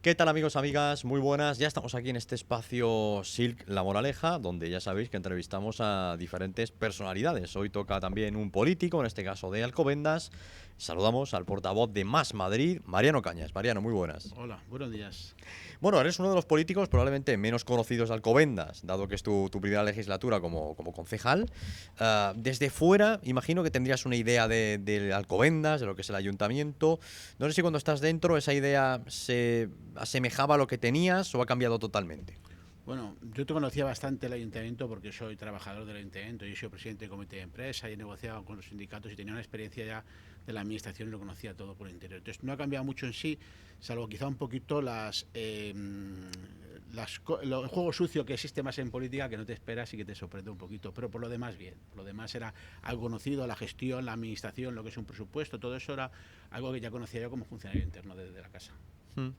¿Qué tal, amigos, amigas? Muy buenas. Ya estamos aquí en este espacio Silk La Moraleja, donde ya sabéis que entrevistamos a diferentes personalidades. Hoy toca también un político, en este caso de Alcobendas. Saludamos al portavoz de Más Madrid, Mariano Cañas. Mariano, muy buenas. Hola, buenos días. Bueno, eres uno de los políticos probablemente menos conocidos de Alcobendas, dado que es tu primera legislatura como concejal. Desde fuera, imagino que tendrías una idea de Alcobendas, de lo que es el ayuntamiento. No sé si cuando estás dentro esa idea se asemejaba a lo que tenías o ha cambiado totalmente. Bueno, yo te conocía bastante el ayuntamiento porque soy trabajador del ayuntamiento y he sido presidente del comité de empresa y he negociado con los sindicatos y tenía una experiencia ya de la administración y lo conocía todo por el interior. Entonces no ha cambiado mucho en sí, salvo quizá un poquito el juego sucio que existe más en política que no te esperas y que te sorprende un poquito, pero por lo demás bien. Por lo demás era algo conocido, la gestión, la administración, lo que es un presupuesto, todo eso era algo que ya conocía yo como funcionario interno desde la casa.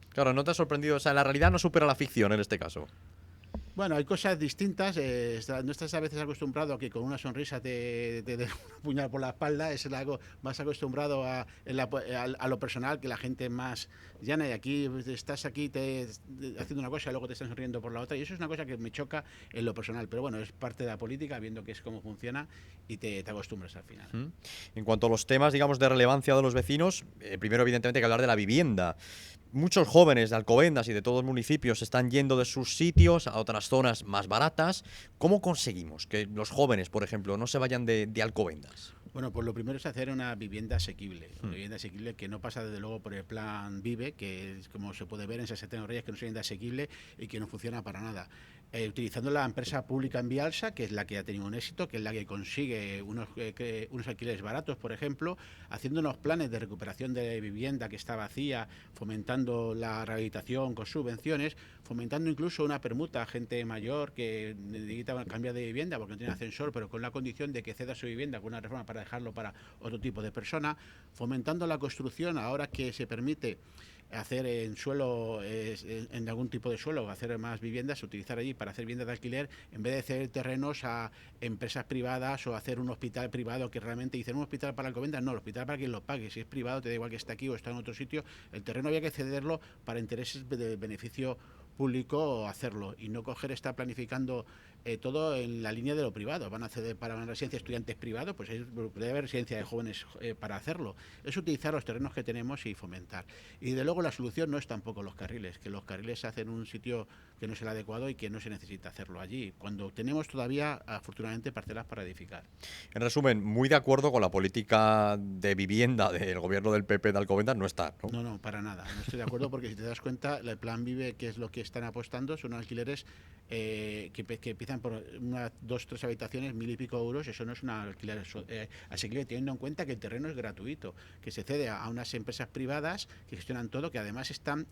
Claro, no te ha sorprendido, o sea, la realidad no supera la ficción en este caso. Bueno, hay cosas distintas. No estás a veces acostumbrado a que con una sonrisa te den un puñal por la espalda. Es algo más acostumbrado a lo personal, que la gente más llana. Y aquí estás aquí haciendo una cosa y luego te están sonriendo por la otra. Y eso es una cosa que me choca en lo personal. Pero bueno, es parte de la política, viendo que es cómo funciona y te acostumbras al final. En cuanto a los temas, digamos, de relevancia de los vecinos, primero evidentemente hay que hablar de la vivienda. Muchos jóvenes de Alcobendas y de todos los municipios están yendo de sus sitios a otras zonas más baratas. ¿Cómo conseguimos que los jóvenes, por ejemplo, no se vayan de Alcobendas? Bueno, pues lo primero es hacer una vivienda asequible. Una Hmm. vivienda asequible que no pasa desde luego por el plan Vive, que es como se puede ver en 60 Reyes, que no es una vivienda asequible y que no funciona para nada. Utilizando la empresa pública en Vialsa, que es la que ha tenido un éxito, que es la que consigue unos alquileres baratos, por ejemplo, haciendo unos planes de recuperación de vivienda que está vacía, fomentando la rehabilitación con subvenciones, fomentando incluso una permuta a gente mayor que necesita cambiar de vivienda porque no tiene ascensor, pero con la condición de que ceda su vivienda con una reforma para dejarlo para otro tipo de persona, fomentando la construcción ahora que se permite hacer en suelo, en algún tipo de suelo, hacer más viviendas, utilizar allí para hacer viviendas de alquiler, en vez de ceder terrenos a empresas privadas o hacer un hospital privado que realmente dicen un hospital para Alcobendas, no, el hospital para quien lo pague, si es privado te da igual que esté aquí o está en otro sitio, el terreno había que cederlo para intereses de beneficio público o hacerlo y no coger, está planificando todo en la línea de lo privado. Van a ceder para una residencia de estudiantes privados, pues puede haber residencia de jóvenes para hacerlo. Es utilizar los terrenos que tenemos y fomentar. Y de luego la solución no es tampoco los carriles, que los carriles se hacen en un sitio que no es el adecuado y que no se necesita hacerlo allí, cuando tenemos todavía, afortunadamente, parcelas para edificar. En resumen, muy de acuerdo con la política de vivienda del gobierno del PP de Alcobendas, no está, ¿no? No, no, para nada. No estoy de acuerdo porque si te das cuenta, el plan Vive, que es lo que están apostando, son alquileres que empiezan por unas, dos, tres habitaciones, 1.000 y pico euros. Eso no es un alquiler asequible, teniendo en cuenta que el terreno es gratuito, que se cede a unas empresas privadas que gestionan todo, que además están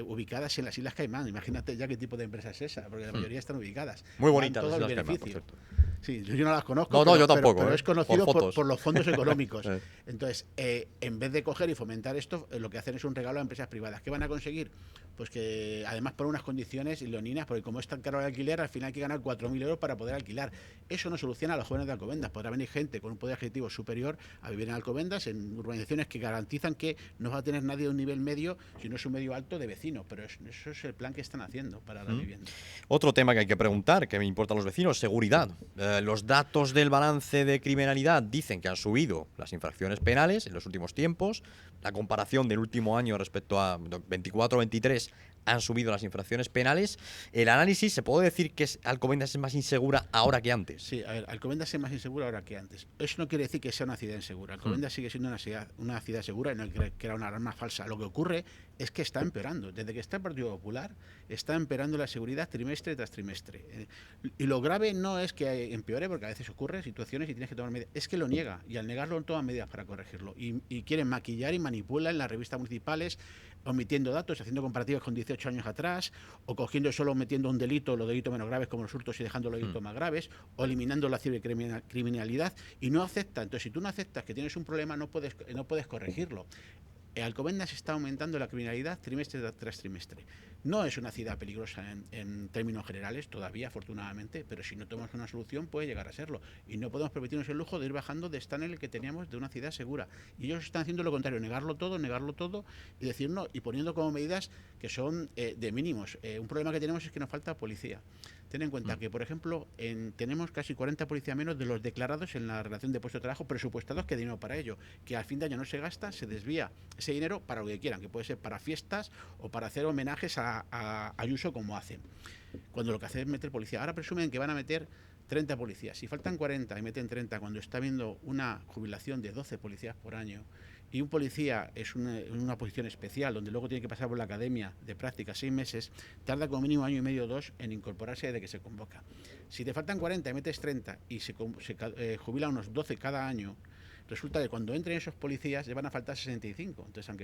ubicadas en las Islas Caimán. Imagínate ya qué tipo de empresa es esa, porque la mayoría están ubicadas. Muy Dan bonitas las todo el Islas Caimán, por beneficio. cierto. Sí, yo no las conozco, No, no, yo tampoco, pero ¿eh? es Por conocido fotos. por los fondos económicos. Eh. Entonces, en vez de coger y fomentar esto, lo que hacen es un regalo a empresas privadas. ¿Qué van a conseguir? Pues que además por unas condiciones leoninas, porque como es tan caro el alquiler, al final hay que ganar 4.000 euros para poder alquilar. Eso no soluciona a los jóvenes de Alcobendas. Podrá venir gente con un poder adquisitivo superior a vivir en Alcobendas, en urbanizaciones que garantizan que no va a tener nadie de un nivel medio, sino es un medio alto de vecinos. Pero eso es el plan que están haciendo para la vivienda. Otro tema que hay que preguntar, que me importa a los vecinos, seguridad. Los datos del balance de criminalidad dicen que han subido las infracciones penales en los últimos tiempos. La comparación del último año respecto a 24-23 han subido las infracciones penales. El análisis, ¿se puede decir que Alcobendas es más insegura ahora que antes? Sí, a ver, Alcobendas es más insegura ahora que antes. Eso no quiere decir que sea una ciudad insegura. Alcobendas sigue siendo una ciudad segura y no hay que crear una alarma falsa. Lo que ocurre es que está empeorando. Desde que está el Partido Popular, está empeorando la seguridad trimestre tras trimestre. Y lo grave no es que empeore, porque a veces ocurre situaciones y tienes que tomar medidas. Es que lo niega, y al negarlo toman medidas para corregirlo. Y quieren maquillar y manipular en las revistas municipales, omitiendo datos, haciendo comparativas con 18 años atrás, o cogiendo solo metiendo un delito, los delitos menos graves como los hurtos y dejando los delitos más graves, o eliminando la cibercriminalidad, y no acepta. Entonces, si tú no aceptas que tienes un problema, no puedes corregirlo. Alcobendas está aumentando la criminalidad trimestre tras trimestre. No es una ciudad peligrosa en términos generales, todavía, afortunadamente, pero si no tomamos una solución puede llegar a serlo. Y no podemos permitirnos el lujo de ir bajando de estar en el que teníamos de una ciudad segura. Y ellos están haciendo lo contrario, negarlo todo y decir no, y poniendo como medidas que son de mínimos. Un problema que tenemos es que nos falta policía. Ten en cuenta que, por ejemplo, tenemos casi 40 policías menos de los declarados en la relación de puesto de trabajo presupuestados que dinero para ello, que al fin de año no se gasta, se desvía ese dinero para lo que quieran, que puede ser para fiestas o para hacer homenajes a Ayuso como hacen. Cuando lo que hacen es meter policía. Ahora presumen que van a meter 30 policías. Si faltan 40 y meten 30 cuando está habiendo una jubilación de 12 policías por año y un policía es una posición especial donde luego tiene que pasar por la academia de práctica 6 meses, tarda como mínimo año y medio o 2 en incorporarse desde que se convoca. Si te faltan 40 y metes 30 y se jubila unos 12 cada año, resulta que cuando entren esos policías les van a faltar 65. Entonces, aunque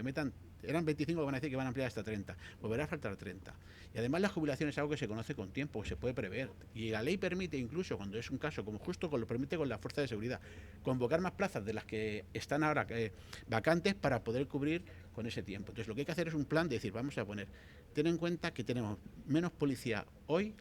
eran 25, van a decir que van a ampliar hasta 30. Volverá a faltar 30. Y además la jubilación es algo que se conoce con tiempo, que se puede prever. Y la ley permite incluso, cuando es un caso como justo, lo permite con la fuerza de seguridad, convocar más plazas de las que están ahora vacantes para poder cubrir con ese tiempo. Entonces, lo que hay que hacer es un plan de decir, vamos a poner, ten en cuenta que tenemos menos policía hoy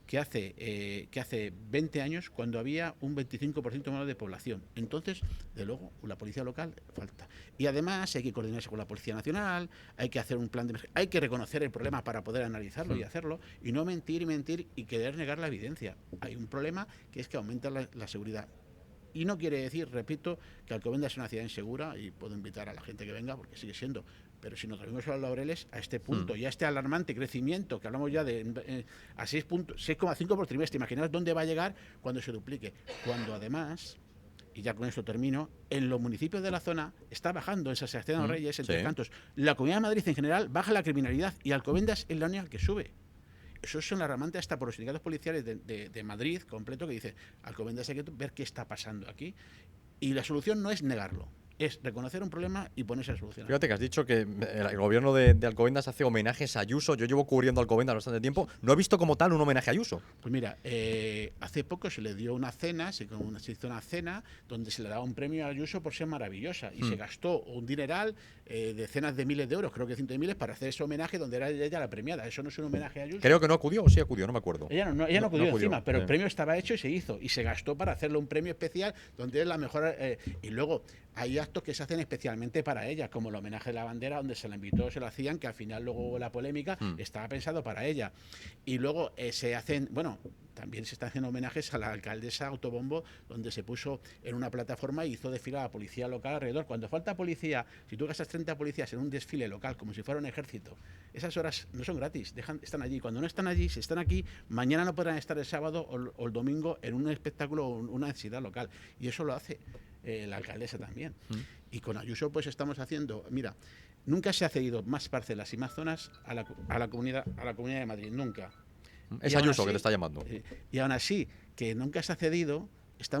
que hace 20 años, cuando había un 25% menos de población. Entonces, de luego, la policía local falta. Y además hay que coordinarse con la Policía Nacional, hay que hacer un plan de... Hay que reconocer el problema para poder analizarlo y hacerlo, y no mentir y querer negar la evidencia. Hay un problema que es que aumenta la seguridad. Y no quiere decir, repito, que Alcobendas es una ciudad insegura, y puedo invitar a la gente que venga, porque sigue siendo. Pero si nos dormimos a los laureles, a este punto y a este alarmante crecimiento, que hablamos ya de a 6,5 por trimestre, imaginaos dónde va a llegar cuando se duplique. Cuando además, y ya con esto termino, en los municipios de la zona está bajando en San Sebastián de los Reyes, en Tres Cantos. La Comunidad de Madrid en general baja la criminalidad y Alcobendas es la única que sube. Eso es un alarmante hasta por los sindicatos policiales de Madrid completo, que dice, Alcobendas hay que ver qué está pasando aquí. Y la solución no es negarlo, es reconocer un problema y ponerse a solucionar. Fíjate que has dicho que el gobierno de Alcobendas hace homenajes a Ayuso. Yo llevo cubriendo Alcobendas bastante tiempo. No he visto como tal un homenaje a Ayuso. Pues mira, hace poco se le dio una cena, se hizo una cena donde se le daba un premio a Ayuso por ser maravillosa y se gastó un dineral, decenas de miles de euros, creo que cientos de miles, para hacer ese homenaje donde era ella la premiada. Eso no es un homenaje a Ayuso. Creo que no acudió, o sí acudió, no me acuerdo. Ella no acudió encima, pero el premio estaba hecho y se hizo. Y se gastó para hacerle un premio especial donde es la mejor... y luego hay actos que se hacen especialmente para ella, como el homenaje de la bandera, donde se la invitó, se lo hacían, que al final luego la polémica estaba pensado para ella. Y luego se hacen, bueno, también se están haciendo homenajes a la alcaldesa Autobombo, donde se puso en una plataforma y hizo desfilar a la policía local alrededor. Cuando falta policía, si tú gastas 30 policías en un desfile local, como si fuera un ejército, esas horas no son gratis, están allí. Cuando no están allí, si están aquí, mañana no podrán estar el sábado o el domingo en un espectáculo o una necesidad local. Y eso lo hace la alcaldesa también. Y con Ayuso pues estamos haciendo, mira, nunca se ha cedido más parcelas y más zonas a la Comunidad de Madrid, nunca. Es Ayuso que te está llamando. Y aún así, que nunca se ha cedido,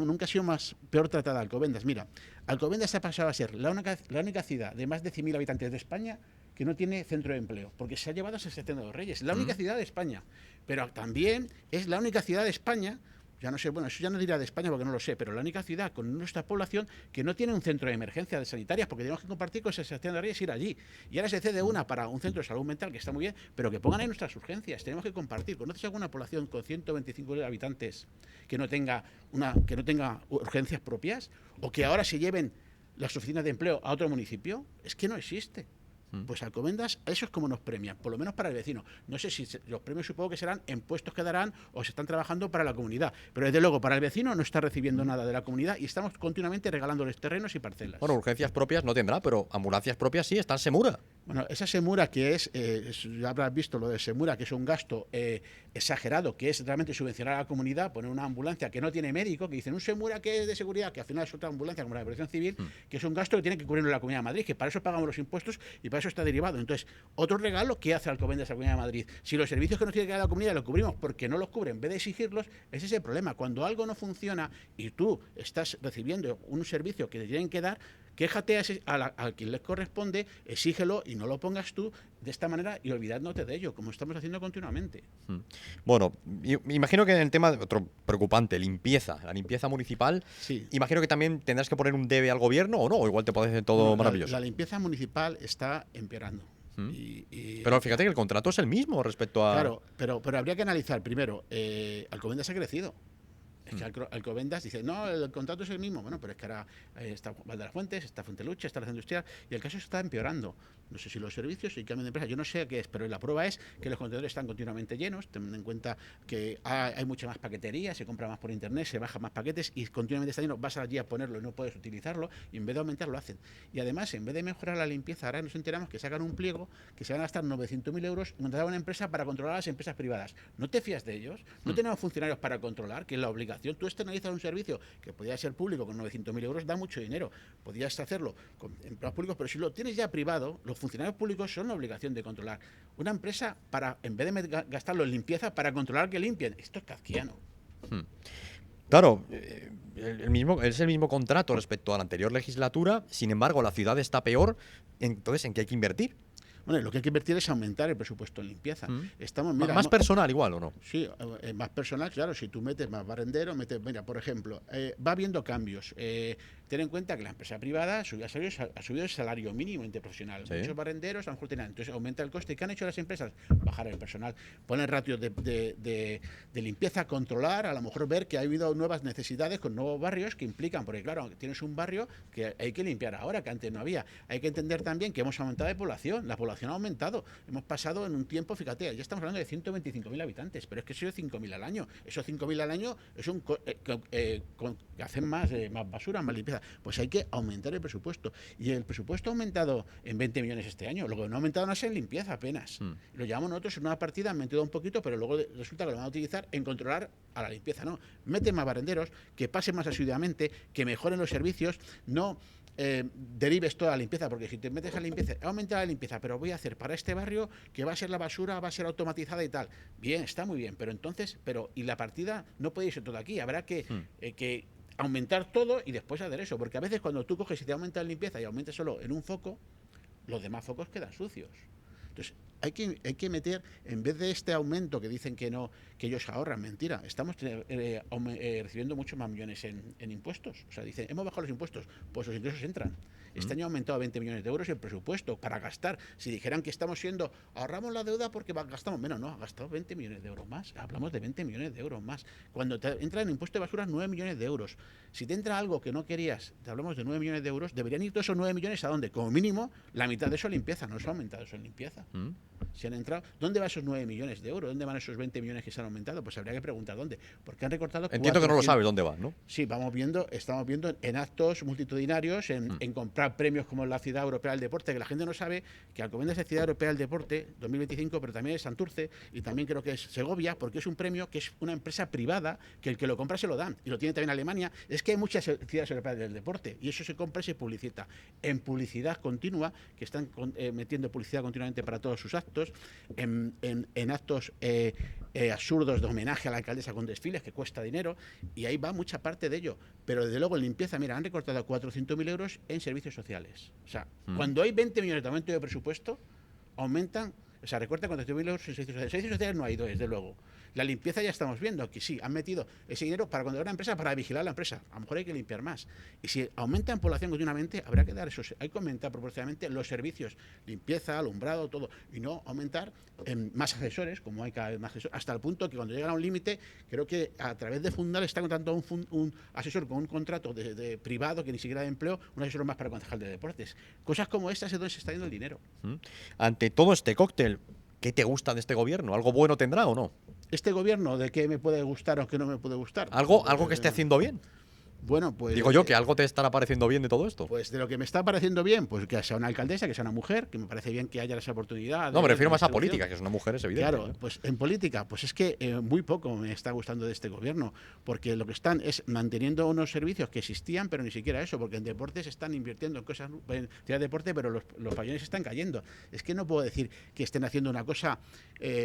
nunca ha sido peor tratada Alcobendas. Mira, Alcobendas ha pasado a ser la única ciudad de más de 100.000 habitantes de España que no tiene centro de empleo, porque se ha llevado a San Sebastián de los Reyes. La única ciudad de España. Pero también es la única ciudad de España, ya no sé, bueno, eso ya no dirá de España porque no lo sé, pero la única ciudad con nuestra población que no tiene un centro de emergencia de sanitarias, porque tenemos que compartir con San Sebastián de Reyes ir allí. Y ahora se cede una para un centro de salud mental, que está muy bien, pero que pongan ahí nuestras urgencias, tenemos que compartir. ¿Conoces alguna población con 125.000 habitantes que no tenga urgencias propias? ¿O que ahora se lleven las oficinas de empleo a otro municipio? Es que no existe. Pues Alcobendas, eso es como nos premian, por lo menos para el vecino. No sé si los premios supongo que serán en puestos que darán o se están trabajando para la comunidad, pero desde luego para el vecino no está recibiendo nada de la comunidad y estamos continuamente regalándoles terrenos y parcelas. Bueno, urgencias propias no tendrá, pero ambulancias propias sí, está en Semura. Bueno, esa Semura que ya habrás visto lo de Semura, que es un gasto exagerado, que es realmente subvencionar a la comunidad, poner una ambulancia que no tiene médico, que dicen un Semura que es de seguridad, que al final es otra ambulancia como la de Protección Civil, que es un gasto que tiene que cubrir la Comunidad de Madrid, que para eso pagamos los impuestos y para eso está derivado. Entonces, otro regalo que hace Alcobendas a la Comunidad de Madrid. Si los servicios que nos tiene que dar la comunidad los cubrimos porque no los cubren, en vez de exigirlos, ese es el problema. Cuando algo no funciona y tú estás recibiendo un servicio que te tienen que dar, quéjate a quien les corresponde, exígelo y no lo pongas tú de esta manera y olvidándote de ello, como estamos haciendo continuamente. Bueno, imagino que en el tema, otro preocupante, limpieza, la limpieza municipal, Sí. imagino que también tendrás que poner un debe al gobierno o no, o igual te parece todo Bueno, maravilloso. la limpieza municipal está empeorando. Pero fíjate que el contrato es el mismo respecto a... Claro, pero habría que analizar primero, Alcobendas ha crecido. Es que Alcobendas dice, no, el contrato es el mismo. Bueno, pero es que ahora está Valdelasfuentes, está Fuenteluche, está la Centro Industrial, y el caso está empeorando. No sé si los servicios y cambio de empresa, yo no sé qué es, pero la prueba es que los contenedores están continuamente llenos, teniendo en cuenta que hay mucha más paquetería, se compra más por internet, se bajan más paquetes y continuamente está lleno, vas allí a ponerlo y no puedes utilizarlo, y en vez de aumentar lo hacen. Y además, en vez de mejorar la limpieza, ahora nos enteramos que sacan un pliego que se van a gastar 900.000 euros en contratar a una empresa para controlar a las empresas privadas. ¿No te fías de ellos? ¿No tenemos funcionarios para controlar? Que es la obligación. Tú externalizas un servicio que podría ser público con 900.000 euros, da mucho dinero. Podrías hacerlo con empleados públicos, pero si lo tienes ya privado, los funcionarios públicos son la obligación de controlar. Una empresa, en vez de gastarlo en limpieza, para controlar que limpien. Esto es kafkiano. Claro, es el mismo contrato respecto a la anterior legislatura, sin embargo la ciudad está peor, entonces ¿en qué hay que invertir? Bueno, lo que hay que invertir es aumentar el presupuesto en limpieza. ¿Más personal igual o no? Sí, más personal, claro, si tú metes más barrendero, mira, por ejemplo, va habiendo cambios. Ten en cuenta que la empresa privada ha subido el salario mínimo interprofesional. ¿Sí? Muchos barrenderos a lo mejor tienen, entonces aumenta el coste. ¿Qué han hecho las empresas? Bajar el personal, poner ratios de limpieza, controlar, a lo mejor ver que ha habido nuevas necesidades con nuevos barrios que implican, porque claro, tienes un barrio que hay que limpiar ahora, que antes no había. Hay que entender también que hemos aumentado de población, la población ha aumentado. Hemos pasado en un tiempo, fíjate, ya estamos hablando de 125.000 habitantes, pero es que eso es 5.000 al año. Esos 5.000 al año es que hacen más basura, más limpieza. Pues hay que aumentar el presupuesto. Y el presupuesto ha aumentado en 20 millones este año. Lo que no ha aumentado no es en limpieza apenas. Lo llevamos nosotros en una partida, han metido un poquito, pero luego resulta que lo van a utilizar en controlar a la limpieza. No, meten más barrenderos, que pasen más asiduamente, que mejoren los servicios, no derives toda la limpieza, porque si te metes a la limpieza, aumenta la limpieza, pero voy a hacer para este barrio que va a ser la basura, va a ser automatizada y tal. Bien, está muy bien, pero entonces, y la partida no puede irse todo aquí, habrá que aumentar todo y después hacer eso, porque a veces cuando tú coges y te aumentas la limpieza y aumentas solo en un foco, los demás focos quedan sucios. Entonces, hay que meter, en vez de este aumento que dicen que no, que ellos ahorran, mentira, estamos recibiendo muchos más millones en impuestos. O sea, dicen, hemos bajado los impuestos, pues los ingresos entran. Este año ha aumentado 20 millones de euros el presupuesto para gastar. Si dijeran que estamos ahorramos la deuda porque gastamos menos, no, ha gastado 20 millones de euros más. Hablamos de 20 millones de euros más. Cuando te entra en impuesto de basura, 9 millones de euros. Si te entra algo que no querías, te hablamos de 9 millones de euros, deberían ir todos esos 9 millones a dónde? Como mínimo, la mitad de eso en limpieza, no se ha aumentado eso en limpieza. Si han entrado, ¿dónde van esos 9 millones de euros? ¿Dónde van esos 20 millones que se han aumentado? Pues habría que preguntar dónde. Porque han recortado. Entiendo que no lo sabes dónde van, ¿no? Sí, estamos viendo en actos multitudinarios, en comprar premios como la Ciudad Europea del Deporte, que la gente no sabe que Alcobendas es Ciudad Europea del Deporte 2025, pero también es Santurce y también creo que es Segovia, porque es un premio que es una empresa privada, que el que lo compra se lo dan. Y lo tiene también Alemania. Es que hay muchas ciudades europeas del deporte y eso se compra y se publicita. En publicidad continua, que están metiendo publicidad continuamente para todos sus actos, en actos absurdos de homenaje a la alcaldesa con desfiles, que cuesta dinero, y ahí va mucha parte de ello. Pero desde luego en limpieza, mira, han recortado 400.000 euros en servicios sociales. O sea, cuando hay 20 millones de aumento de presupuesto, aumentan, o sea, recortan 400.000 euros en servicios sociales. Servicios sociales no ha ido, desde luego. La limpieza ya estamos viendo que sí, han metido ese dinero para controlar la empresa, para vigilar la empresa. A lo mejor hay que limpiar más. Y si aumenta en población continuamente, habrá que dar esos, hay que aumentar proporcionalmente los servicios, limpieza, alumbrado, todo, y no aumentar más asesores, como hay cada vez más asesores, hasta el punto que cuando llegan a un límite, creo que a través de Fundal está contratando un asesor con un contrato de privado que ni siquiera de empleo, un asesor más para el concejal de deportes. Cosas como estas es donde se está yendo el dinero. Ante todo este cóctel, ¿qué te gusta de este gobierno? ¿Algo bueno tendrá o no? ¿Este gobierno de qué me puede gustar o qué no me puede gustar? ¿Algo que esté haciendo bien? Bueno, pues... Digo yo, que algo te estará pareciendo bien de todo esto. Pues de lo que me está pareciendo bien, pues que sea una alcaldesa, que sea una mujer, que me parece bien que haya esa oportunidad. No, me refiero más a política, que es una mujer, es evidente. Claro, pues en política, pues es que muy poco me está gustando de este gobierno, porque lo que están es manteniendo unos servicios que existían, pero ni siquiera eso, porque en deportes están invirtiendo en cosas, en deporte, pero los pabellones están cayendo. Es que no puedo decir que estén haciendo una cosa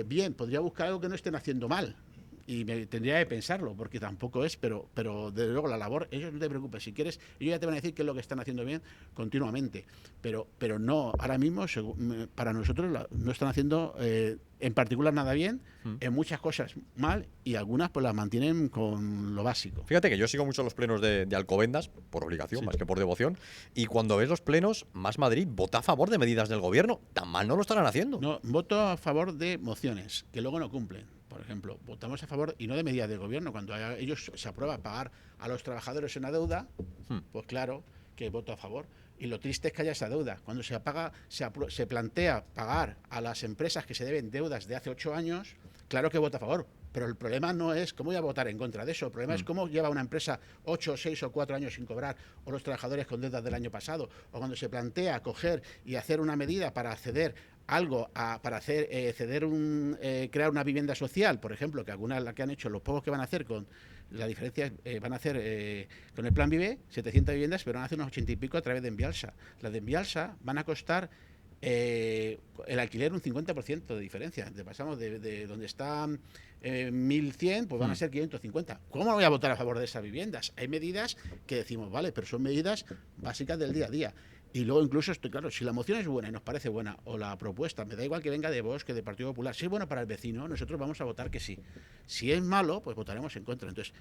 bien, podría buscar algo que no estén haciendo mal. y me tendría que pensarlo, porque tampoco es, pero desde luego la labor, ellos no te preocupes, si quieres, ellos ya te van a decir qué es lo que están haciendo bien continuamente, pero no, ahora mismo para nosotros no están haciendo en particular nada bien, en muchas cosas mal, y algunas pues las mantienen con lo básico. Fíjate que yo sigo mucho los plenos de Alcobendas, por obligación, más que por devoción, y cuando ves los plenos, Más Madrid vota a favor de medidas del gobierno. Tan mal no lo estarán haciendo. No, voto a favor de mociones que luego no cumplen. Por ejemplo, votamos a favor, y no de medidas del gobierno, cuando ellos se aprueba pagar a los trabajadores una deuda, pues claro que voto a favor. Y lo triste es que haya esa deuda. Cuando se plantea pagar a las empresas que se deben deudas de hace 8 años, claro que voto a favor. Pero el problema no es cómo voy a votar en contra de eso. El problema es cómo lleva una empresa 8, 6 o 4 años sin cobrar, o los trabajadores con deudas del año pasado, o cuando se plantea coger y hacer una medida para ceder algo, para hacer crear una vivienda social, por ejemplo, que algunas la que han hecho, los pocos que van a hacer con la diferencia van a hacer con el plan Vive 700 viviendas, pero van a hacer unos 80 y pico a través de Envialsa. Las de Envialsa van a costar el alquiler un 50% de diferencia. Pasamos de donde está 1.100, pues van a ser 550. ¿Cómo no voy a votar a favor de esas viviendas? Hay medidas que decimos, vale, pero son medidas básicas del día a día. Y luego incluso estoy claro, si la moción es buena y nos parece buena, o la propuesta, me da igual que venga de Vox que del Partido Popular, si es bueno para el vecino, nosotros vamos a votar que sí. Si es malo, pues votaremos en contra. Entonces,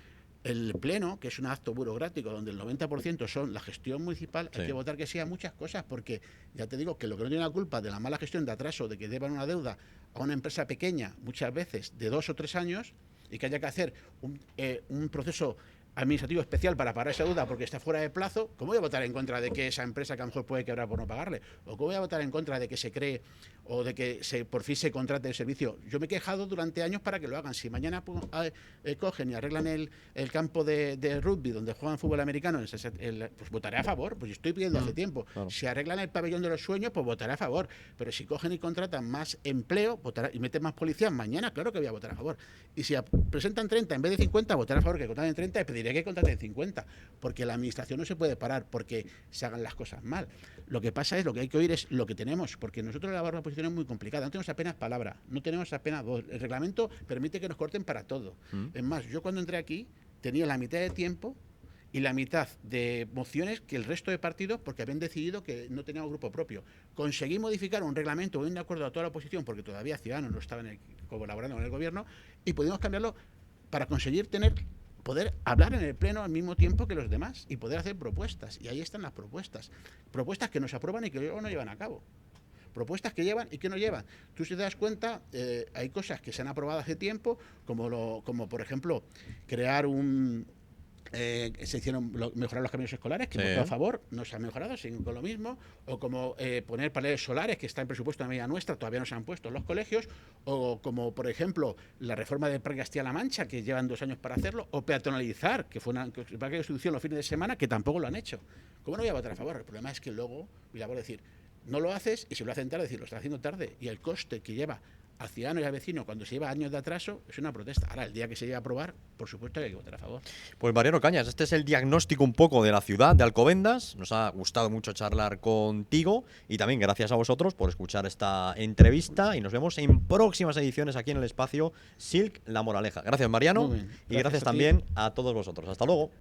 el pleno, que es un acto burocrático donde el 90% son la gestión municipal, hay que votar que sí a muchas cosas, porque ya te digo que lo que no tiene la culpa de la mala gestión de atraso, de que deban una deuda a una empresa pequeña, muchas veces de 2 o 3 años, y que haya que hacer un proceso administrativo especial para pagar esa deuda porque está fuera de plazo, ¿cómo voy a votar en contra de que esa empresa que a lo mejor puede quebrar por no pagarle? ¿O cómo voy a votar en contra de que se cree o de que por fin se contrate el servicio? Yo me he quejado durante años para que lo hagan. Si mañana cogen y arreglan el campo de rugby donde juegan fútbol americano, pues votaré a favor, pues yo estoy pidiendo hace tiempo. Claro. Si arreglan el pabellón de los sueños, pues votaré a favor. Pero si cogen y contratan más empleo votaré, y meten más policías, mañana claro que voy a votar a favor. Y si presentan 30 en vez de 50, votaré a favor que contraten 30 y pediré que contraten 50, porque la administración no se puede parar porque se hagan las cosas mal. Lo que pasa es, lo que hay que oír es lo que tenemos, porque nosotros la oposición es muy complicada, no tenemos apenas palabra, no tenemos apenas voz. El reglamento permite que nos corten para todo. Es más, yo cuando entré aquí tenía la mitad de tiempo y la mitad de mociones que el resto de partidos, porque habían decidido que no teníamos grupo propio. Conseguí modificar un reglamento bien de acuerdo a toda la oposición, porque todavía Ciudadanos no estaba colaborando con el gobierno, y pudimos cambiarlo para conseguir poder hablar en el pleno al mismo tiempo que los demás y poder hacer propuestas. Y ahí están las propuestas. Propuestas que nos aprueban y que luego no llevan a cabo. Propuestas que llevan y que no llevan. Tú si te das cuenta, hay cosas que se han aprobado hace tiempo, como por ejemplo, crear se hicieron mejorar los caminos escolares, que votó a favor, no se han mejorado, siguen con lo mismo, o como poner paneles solares, que está en presupuesto de medida nuestra, todavía no se han puesto en los colegios, o como por ejemplo la reforma del Parque Castilla-La Mancha, que llevan 2 años para hacerlo, o peatonalizar, que fue una institución los fines de semana, que tampoco lo han hecho. ¿Cómo no voy a votar a favor? El problema es que luego, voy a decir, no lo haces, y si lo hacen tarde, decir, lo está haciendo tarde, y el coste que lleva al ciudadano y al vecino cuando se lleva años de atraso es una protesta. Ahora, el día que se llegue a aprobar, por supuesto que hay que votar a favor. Pues Mariano Cañas, este es el diagnóstico un poco de la ciudad de Alcobendas. Nos ha gustado mucho charlar contigo y también gracias a vosotros por escuchar esta entrevista y nos vemos en próximas ediciones aquí en el espacio Silk La Moraleja. Gracias Mariano y gracias también a todos vosotros. Hasta luego.